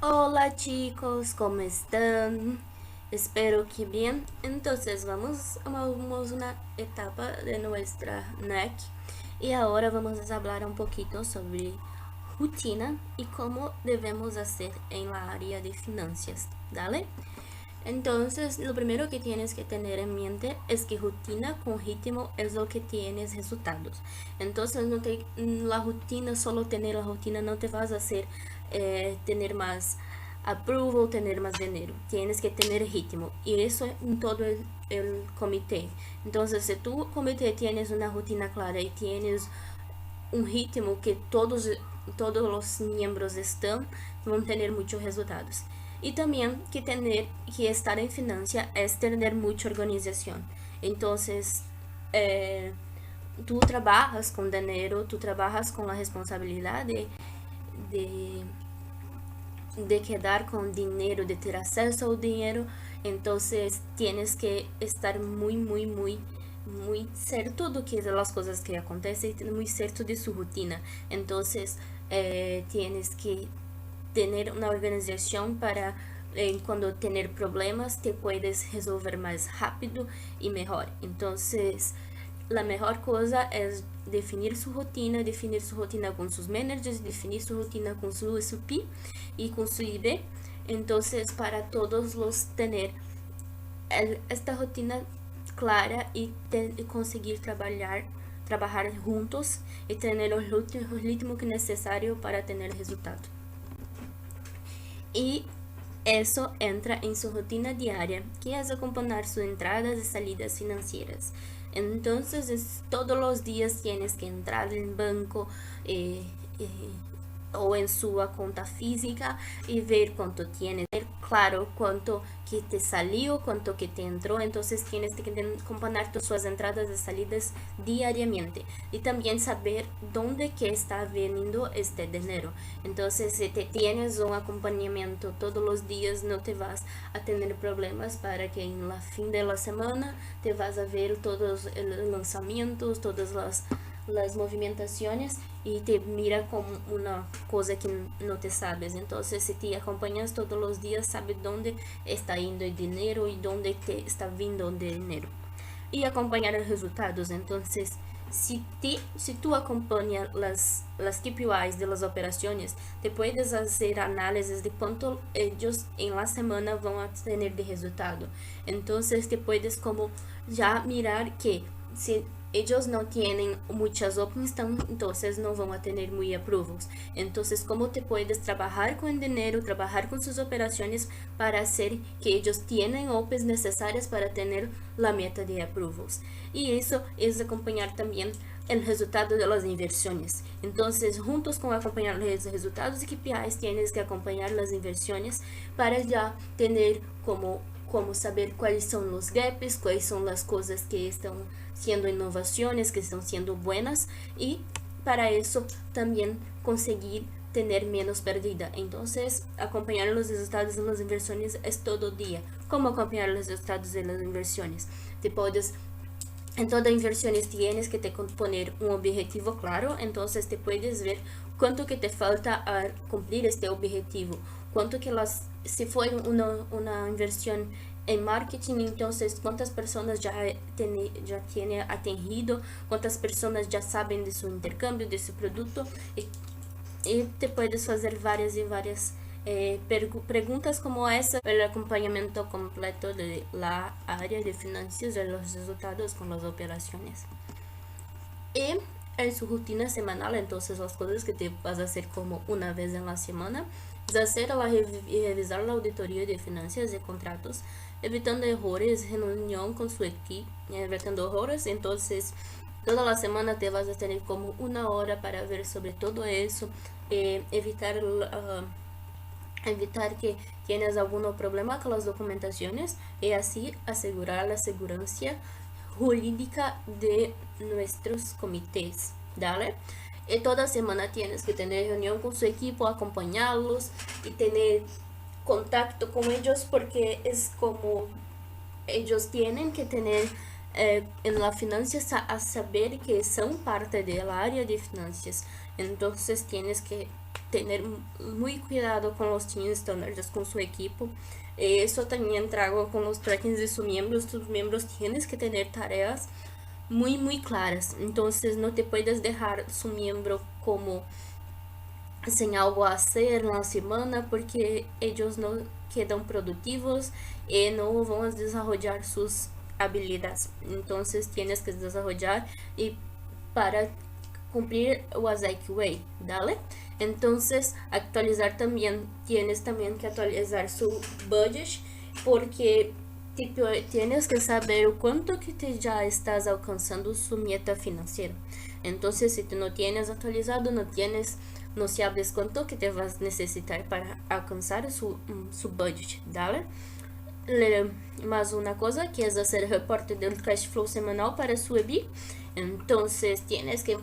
Hola chicos, ¿cómo están? Espero que bien. Entonces vamos a una etapa de nuestra NEC y ahora vamos a hablar un poquito sobre rutina y cómo debemos hacer en la área de finanzas, ¿dale? Entonces, lo primero que tienes que tener en mente es que rutina con ritmo es lo que tienes resultados. Entonces, la rutina, solo tener la rutina no te vas a hacer tener más approval, tener más dinero. Tienes que tener ritmo y eso en todo el comité. Entonces, si tu comité tienes una rutina clara y tienes un ritmo que todos los miembros están, van a tener muchos resultados. Y también que estar en financia es tener mucha organización. Entonces, eh, tú trabajas con dinero, tú trabajas con la responsabilidad de, de quedar con dinero, de tener acceso al dinero. Entonces, tienes que estar muy certo do que las cosas que acontecen y muy certo de su rutina. Entonces, tienes que tener una organización para cuando tener problemas te puedes resolver más rápido y mejor. Entonces, la mejor cosa es definir su rutina con sus managers, definir su rutina con su SUP y con su ID. Entonces, para todos los tener esta rutina clara y conseguir trabajar juntos y tener el ritmo que es necesario para tener resultado. Y eso entra en su rutina diaria, que es acompañar sus entradas y salidas financieras. Entonces, todos los días tienes que entrar en banco o en su cuenta física y ver cuánto tienes, ver claro cuánto que te salió, cuánto que te entró. Entonces tienes que acompañar tus entradas y salidas diariamente y también saber dónde que está veniendo este dinero. Entonces, si te tienes un acompañamiento todos los días, no te vas a tener problemas para que en la fin de la semana te vas a ver todos los lanzamientos, todas las movimentaciones y te mira como una cosa que no te sabes. Entonces, si te acompañas todos los días, sabes dónde está yendo el dinero y dónde te está viendo el dinero. Y acompañar los resultados. Entonces, si tú acompañas las KPIs de las operaciones, te puedes hacer análisis de cuánto ellos en la semana van a tener de resultado. Entonces, te puedes como ya mirar que si ellos no tienen muchas opens, entonces no van a tener muy approvals. Entonces, ¿cómo te puedes trabajar con el dinero, trabajar con sus operaciones para hacer que ellos tienen opens necesarias para tener la meta de approvals? Y eso es acompañar también el resultado de las inversiones. Entonces, juntos con acompañar los resultados de KPIs, tienes que acompañar las inversiones para ya tener como saber cuáles son los gaps, cuáles son las cosas que están siendo innovaciones, que están siendo buenas y para eso también conseguir tener menos pérdida. Entonces, acompañar los resultados de las inversiones es todo día. ¿Cómo acompañar los resultados de las inversiones? Te puedes en todas inversiones tienes que te poner un objetivo claro, entonces te puedes ver cuánto que te falta a cumplir este objetivo, cuánto que si fue una inversión en marketing, entonces cuántas personas ya tiene atendido, cuántas personas ya saben de su intercambio, de su producto, y te puedes hacer varias y varias preguntas como esa, el acompañamiento completo de la área de finanzas de los resultados con las operaciones. Y en su rutina semanal, entonces las cosas que te vas a hacer como una vez en la semana es hacer revisar la auditoría de finanzas y contratos, evitando errores en reunión con su equipo, evitando errores. Entonces, toda la semana te vas a tener como una hora para ver sobre todo eso, evitar que tienes algún problema con las documentaciones y así asegurar la seguridad jurídica de nuestros comités, ¿dale? Y toda semana tienes que tener reunión con su equipo, acompañarlos y tener contacto con ellos porque es como ellos tienen que tener en la finanzas a saber que son parte del área de finanzas. Entonces tienes que tener muy cuidado con los team standards con su equipo. Eso también trago con los trackings de sus miembros tienes que tener tareas muy claras, entonces no te puedes dejar su miembro como sin algo a hacer en la semana porque ellos no quedan productivos y no van a desarrollar sus habilidades. Entonces tienes que desarrollar y para cumplir was IQA, ¿dale? Entonces actualizar también, tienes también que actualizar su budget porque tipo, tienes que saber cuánto que te ya estás alcanzando su meta financiera. Entonces si tú no tienes actualizado, no sabes cuánto que te vas a necesitar para alcanzar su budget, ¿dale? Más una cosa que es hacer el reporte del cash flow semanal para su EBI. Entonces tienes que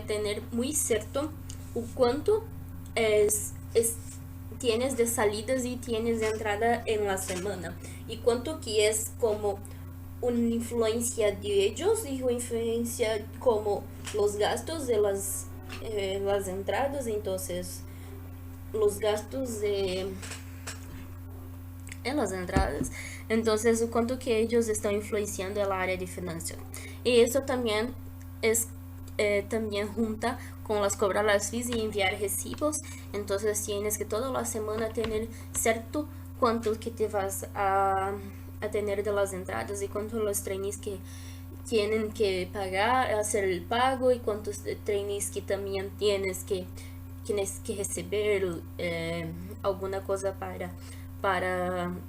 tener muy cierto o cuánto tienes de salidas y tienes de entrada en la semana y cuánto que es como una influencia de ellos y una influencia como los gastos de las entradas, entonces los gastos en las entradas, entonces o cuánto que ellos están influenciando el área de finanzas. Y eso también es también junta con las cobrar las fees y enviar recibos. Entonces tienes que toda la semana tener cierto cuánto que te vas a tener de las entradas y cuántos los trainees que tienen que pagar, hacer el pago y cuántos trainees que también tienes que recibir alguna cosa para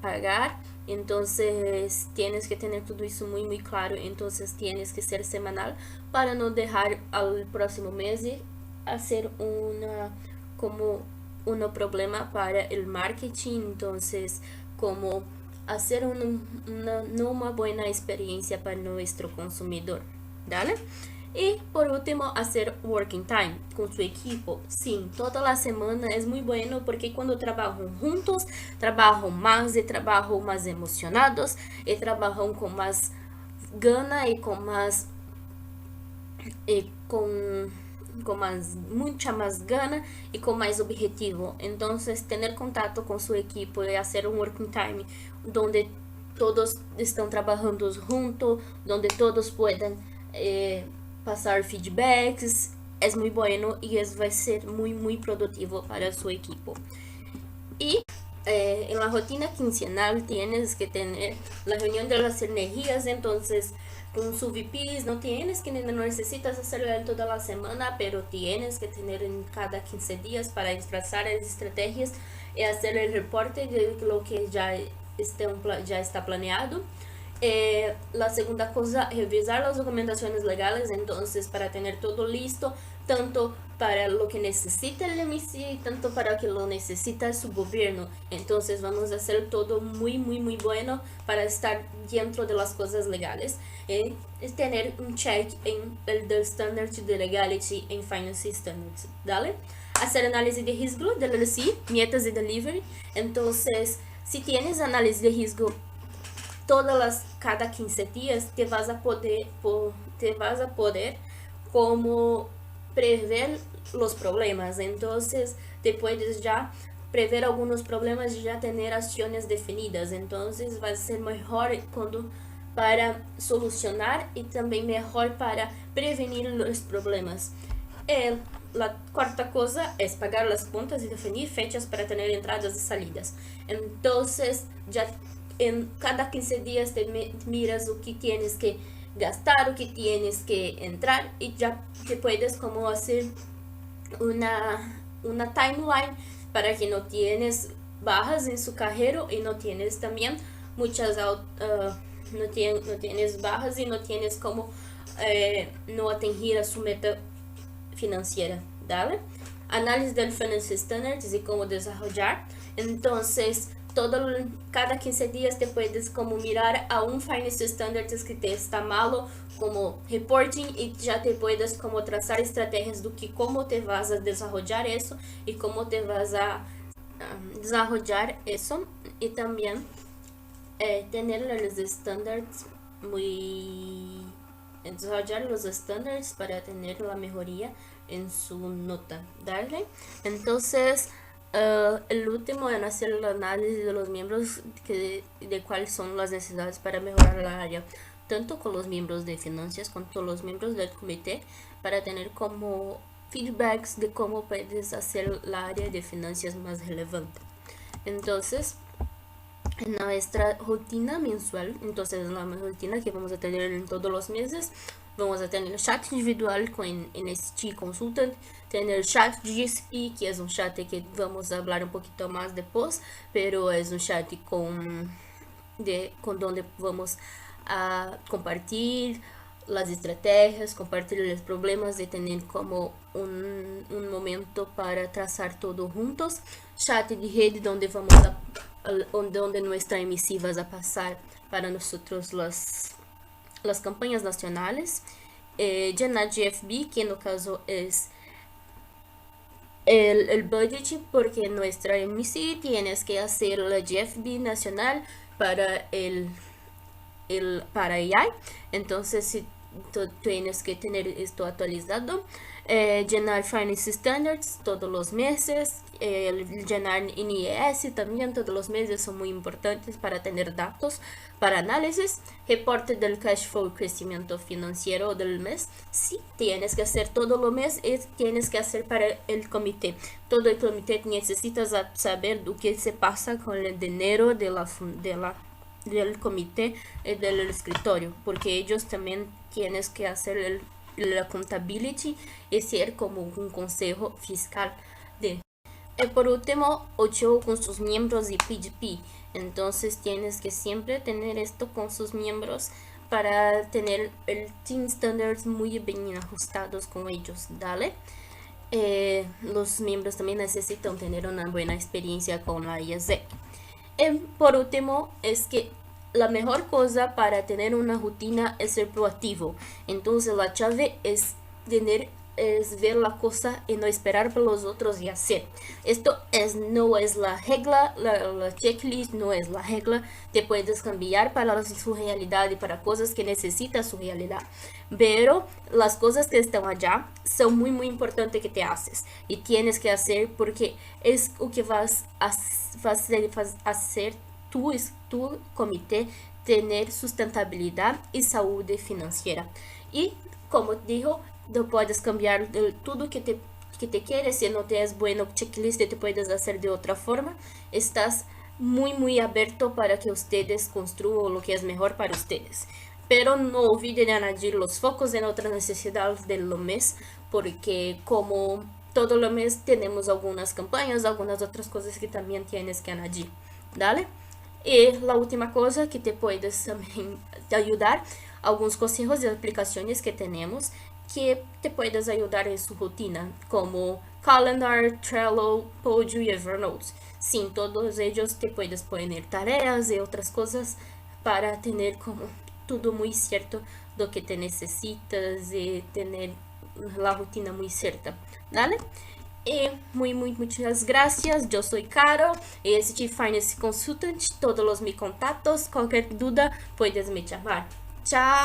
pagar. Entonces tienes que tener todo eso muy claro. Entonces tienes que ser semanal para no dejar al próximo mes hacer un problema para el marketing. Entonces como hacer una buena experiencia para nuestro consumidor, ¿vale? Y por último, hacer working time con su equipo. Sí, toda la semana es muy bueno porque cuando trabajan juntos, trabajan más y trabajan más emocionados y trabajan con más gana y con más mucha más gana y con más objetivo. Entonces tener contacto con su equipo y hacer un working time donde todos están trabajando juntos, donde todos puedan pasar feedbacks, es muy bueno y va a ser muy productivo para su equipo. Y en la rutina quincenal tienes que tener la reunión de las energías. Entonces con su VPs no necesitas hacerlo en toda la semana, pero tienes que tener en cada 15 días para trazar las estrategias y hacer el reporte de lo que ya está planeado. La segunda cosa, revisar las documentaciones legales, entonces para tener todo listo, tanto para lo que necesita el MIC, tanto para que lo necesita su gobierno. Entonces vamos a hacer todo muy bueno para estar dentro de las cosas legales. Es tener un check en el del standard de legality en Finance Standards, ¿vale? Hacer análisis de riesgo del LC, metas y delivery. Entonces, si tienes análisis de riesgo cada 15 días, te vas a poder como prever los problemas. Entonces te puedes ya prever algunos problemas y ya tener acciones definidas. Entonces va a ser mejor para solucionar y también mejor para prevenir los problemas. La cuarta cosa es pagar las cuentas y definir fechas para tener entradas y salidas. Entonces ya en cada 15 días te miras lo que tienes que gastar, lo que tienes que entrar y ya te puedes como hacer una timeline para que no tienes bajas en su carrera y no tienes también muchas no tienes bajas y no tienes como no atingir a su meta financiera, ¿vale? Análisis del Finance Standards y cómo desarrollar. Entonces cada 15 días te puedes como mirar a un Finance Standards que te está malo como reporting y ya te puedes como trazar estrategias de cómo te vas a desarrollar eso y cómo te vas a desarrollar eso. Y también tener los estándares muy desarrollar los estándares para tener la mejoría en su nota, ¿dale? Entonces, el último en hacer el análisis de los miembros de cuáles son las necesidades para mejorar la área, tanto con los miembros de finanzas como con los miembros del comité, para tener como feedbacks de cómo puedes hacer la área de finanzas más relevante. Entonces, en nuestra rutina mensual, entonces en la rutina que vamos a tener en todos los meses, vamos a tener chat individual con NST Consultant, tener chat GSP, que es un chat que vamos a hablar un poquito más después, pero es un chat con donde vamos a compartir las estrategias, compartir los problemas, de tener como un momento para trazar todo juntos. Chat de rede donde vamos a donde nuestras emisivas a pasar para nosotros las campañas nacionales. Llenar GFB, que no caso es el budget, porque nuestra MC tienes que hacer la GFB nacional para para AI. Entonces, si tienes que tener esto actualizado. Llenar Finance Standards todos los meses, llenar NIS también todos los meses, son muy importantes para tener datos para análisis. Reporte del cash flow, crecimiento financiero del mes, sí, tienes que hacer todo lo mes, y tienes que hacer para el comité. Todo el comité necesita saber lo que se pasa con el dinero del comité y del escritorio, porque ellos también tienen que hacer la contabilidad y ser como un consejo fiscal de. Y por último, 8 con sus miembros y PGP. Entonces tienes que siempre tener esto con sus miembros para tener el team standards muy bien ajustados con ellos, ¿dale? Los miembros también necesitan tener una buena experiencia con la IASEC. Y por último, es que la mejor cosa para tener una rutina es ser proactivo. Entonces la clave es ver la cosa y no esperar por los otros y hacer. Esto no es la regla, la checklist no es la regla. Te puedes cambiar para su realidad y para cosas que necesita su realidad. Pero las cosas que están allá son muy importantes que te haces. Y tienes que hacer porque es lo que vas a hacer tu comité tener sustentabilidad y salud financiera. Y como digo, no puedes cambiar todo que te quieres. Si no te es bueno checklist, te puedes hacer de otra forma. Estás muy abierto para que ustedes construyan lo que es mejor para ustedes. Pero no olviden añadir los focos en otras necesidades del mes, porque como todo el mes tenemos algunas campañas, algunas otras cosas que también tienes que añadir, ¿dale? Y la última cosa que te puedes también ayudar, algunos consejos de aplicaciones que tenemos que te puedes ayudar en su rutina, como Calendar, Trello, Podio y Evernote. Sin todos ellos te puedes poner tareas y otras cosas para tener como todo muy cierto lo que te necesitas y tener la rutina muy cierta, ¿vale? Y muchas gracias. Yo soy Caro, este Finance Consultant. Todos mis contactos, cualquier duda puedes me llamar. Chao.